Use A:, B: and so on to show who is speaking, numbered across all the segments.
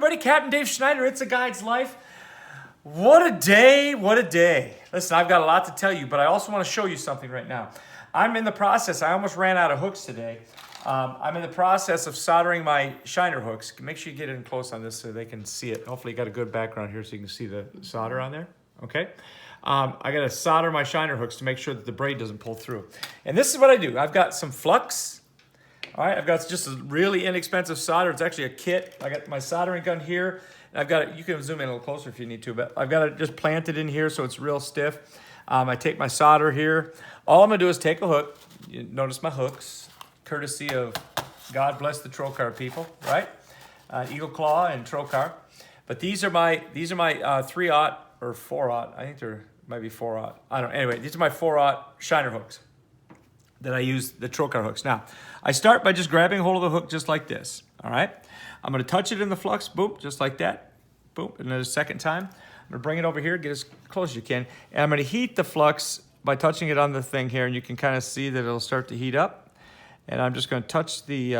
A: everybody. Captain Dave Schneider, It's a Guide's Life. What a day, what a day. Listen, I've got a lot to tell you, but I also want to show you something right now. I'm in the process, I almost ran out of hooks today. I'm in the process of soldering my shiner hooks. Make sure you get in close on this so they can see it. Hopefully you got a good background here so you can see the solder on there, okay? I got to solder my shiner hooks to make sure that the braid doesn't pull through. And this is what I do. I've got some flux. All right, I've got just a really inexpensive solder. It's actually a kit. I got my soldering gun here. And I've got it, you can zoom in a little closer if you need to, but I've got it just planted in here so it's real stiff. I take my solder here. All I'm gonna do is take a hook. You notice my hooks, courtesy of God bless the Trocar people, right? Eagle Claw and Trocar. But these are my 3/0 or 4/0. I think there might be 4/0. I don't know. Anyway, these are my 4/0 shiner hooks that I use, the Trocar hooks. Now, I start by just grabbing hold of the hook just like this, all right? I'm gonna touch it in the flux, boom, just like that, boom, and then a second time. I'm gonna bring it over here, get as close as you can, and I'm gonna heat the flux by touching it on the thing here, and you can kind of see that it'll start to heat up. And I'm just gonna touch the,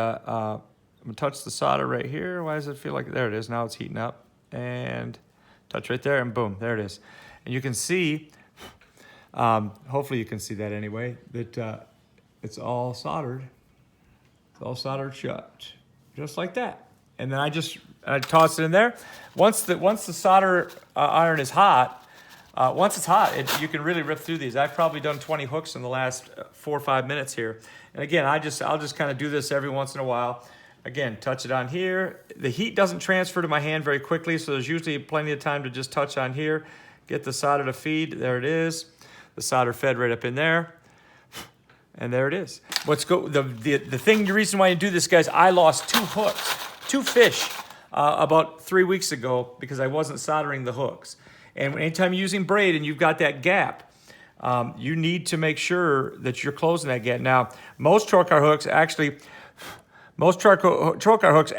A: solder right here. Why does it feel like, there it is, now it's heating up. And touch right there, and boom, there it is. And you can see, hopefully you can see that anyway, that it's all soldered. It's all soldered shut, just like that. And then I toss it in there. Once the solder iron is hot, once it's hot, you can really rip through these. I've probably done 20 hooks in the last 4 or 5 minutes here. And again, I'll just kind of do this every once in a while. Again, touch it on here. The heat doesn't transfer to my hand very quickly, so there's usually plenty of time to just touch on here, get the solder to feed. There it is. The solder fed right up in there. And there it is. The reason why you do this, guys, I lost 2 fish about 3 weeks ago because I wasn't soldering the hooks. And anytime you're using braid and you've got that gap, you need to make sure that you're closing that gap. Now, most Trocar hooks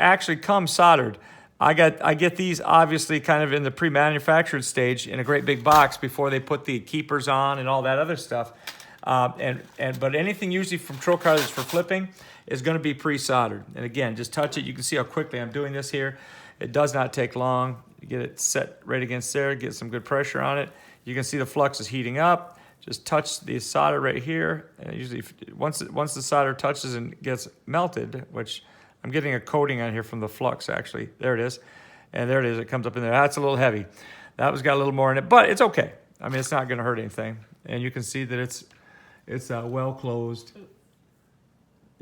A: actually come soldered. I get these obviously kind of in the pre-manufactured stage in a great big box before they put the keepers on and all that other stuff. But anything usually from Trocar that's for flipping is going to be pre-soldered. And again, just touch it. You can see how quickly I'm doing this here. It does not take long. You get it set right against there, get some good pressure on it. You can see the flux is heating up. Just touch the solder right here. And usually, once the solder touches and gets melted, which I'm getting a coating on here from the flux actually. There it is. And there it is. It comes up in there. That's a little heavy. That one's got a little more in it, but it's okay. I mean, it's not going to hurt anything. And you can see that it's well closed.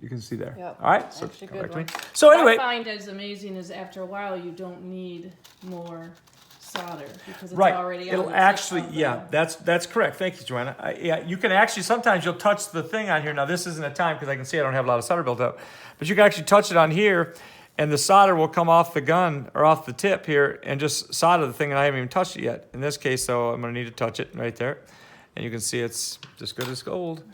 A: You can see there.
B: Yep.
A: All right. So,
B: that's a good one.
A: So anyway,
B: what I find as amazing is after a while you don't need more solder because it's
A: right.
B: already
A: It'll
B: on the
A: actually,
B: tip of
A: yeah, that's correct. Thank you, Joanna. Yeah, you can actually, sometimes you'll touch the thing on here. Now this isn't a time because I can see I don't have a lot of solder built up, but you can actually touch it on here and the solder will come off the gun or off the tip here and just solder the thing, and I haven't even touched it yet. In this case, though, I'm gonna need to touch it right there. And you can see it's just good as gold.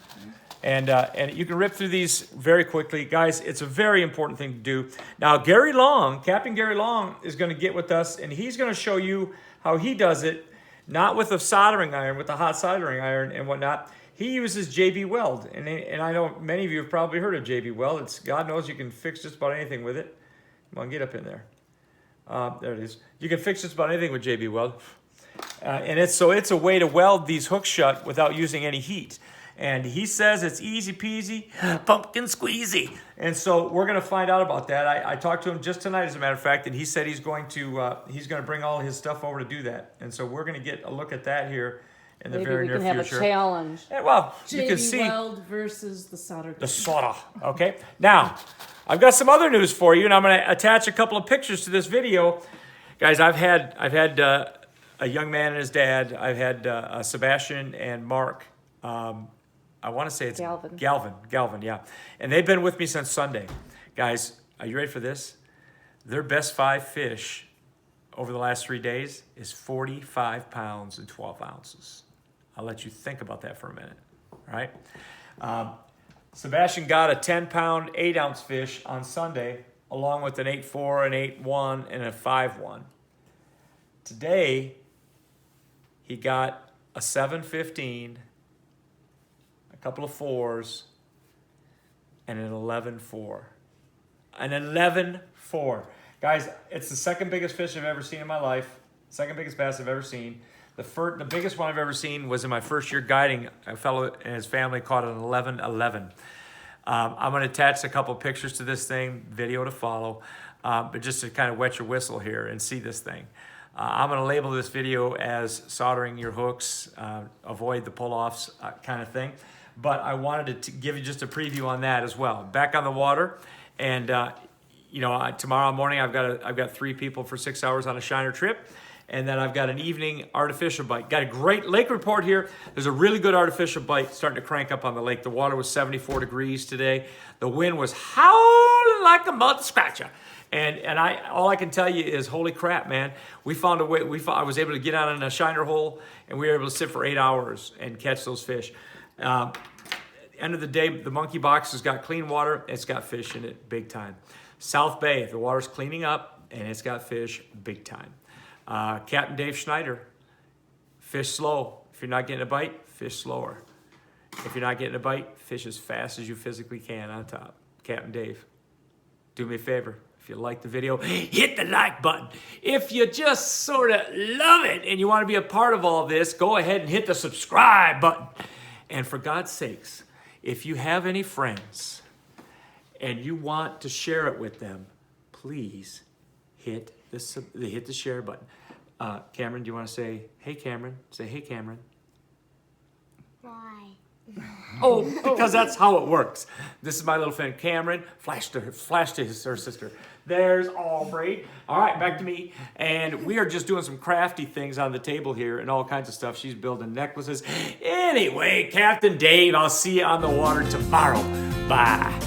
A: And you can rip through these very quickly. Guys, it's a very important thing to do. Now, Captain Gary Long is going to get with us, and he's going to show you how he does it, not with a soldering iron, with a hot soldering iron and whatnot. He uses JB Weld, and I know many of you have probably heard of JB Weld. God knows you can fix just about anything with it. Come on, get up in there. There it is. You can fix just about anything with JB Weld. And it's a way to weld these hooks shut without using any heat. And he says it's easy peasy, pumpkin squeezy. And so we're going to find out about that. I talked to him just tonight, as a matter of fact, and he said he's going to bring all his stuff over to do that. And so we're going to get a look at that here in the very near future.
B: Maybe we can have a challenge.
A: And, well,
B: JB
A: you can see
B: Weld versus the solder gun.
A: the solder. Okay. Now, I've got some other news for you, and I'm going to attach a couple of pictures to this video, guys. I've had a young man and his dad. I've had Sebastian and Mark. I want to say it's Galvin, yeah. And they've been with me since Sunday. Guys, are you ready for this? Their best 5 fish over the last 3 days is 45 pounds and 12 ounces. I'll let you think about that for a minute, all right? Sebastian got a 10-pound, 8-ounce fish on Sunday, along with an 8.4, an 8.1, and a 5.1. Today, he got a 7.15, a couple of 4s, and an 11.4. An 11.4. Guys, it's the second biggest fish I've ever seen in my life. Second biggest bass I've ever seen. The biggest one I've ever seen was in my first year guiding. A fellow and his family caught an 11-11. I'm going to attach a couple pictures to this thing, video to follow, but just to kind of wet your whistle here and see this thing. I'm going to label this video as soldering your hooks, avoid the pull-offs kind of thing. But I wanted to give you just a preview on that as well. Back on the water, and tomorrow morning I've got 3 people for 6 hours on a shiner trip. And then I've got an evening artificial bite. Got a great lake report here. There's a really good artificial bite starting to crank up on the lake. The water was 74 degrees today. The wind was howling like a mud scratcher. And all I can tell you is, holy crap, man. We found a way. I was able to get out on a shiner hole, and we were able to sit for 8 hours and catch those fish. End of the day, the monkey box has got clean water. It's got fish in it big time. South Bay, the water's cleaning up, and it's got fish big time. Captain Dave Schneider, fish slow. If you're not getting a bite, fish slower. If you're not getting a bite, fish as fast as you physically can on top. Captain Dave, do me a favor. If you like the video, hit the like button. If you just sort of love it and you want to be a part of all this, go ahead and hit the subscribe button. And for God's sakes, if you have any friends and you want to share it with them, please hit the share button. Cameron, do you want to say, hey, Cameron? Say, hey, Cameron.
C: Why?
A: Oh, because that's how it works. This is my little friend, Cameron. Flash to her sister. There's Aubrey. All right, back to me. And we are just doing some crafty things on the table here and all kinds of stuff. She's building necklaces. Anyway, Captain Dave, I'll see you on the water tomorrow. Bye.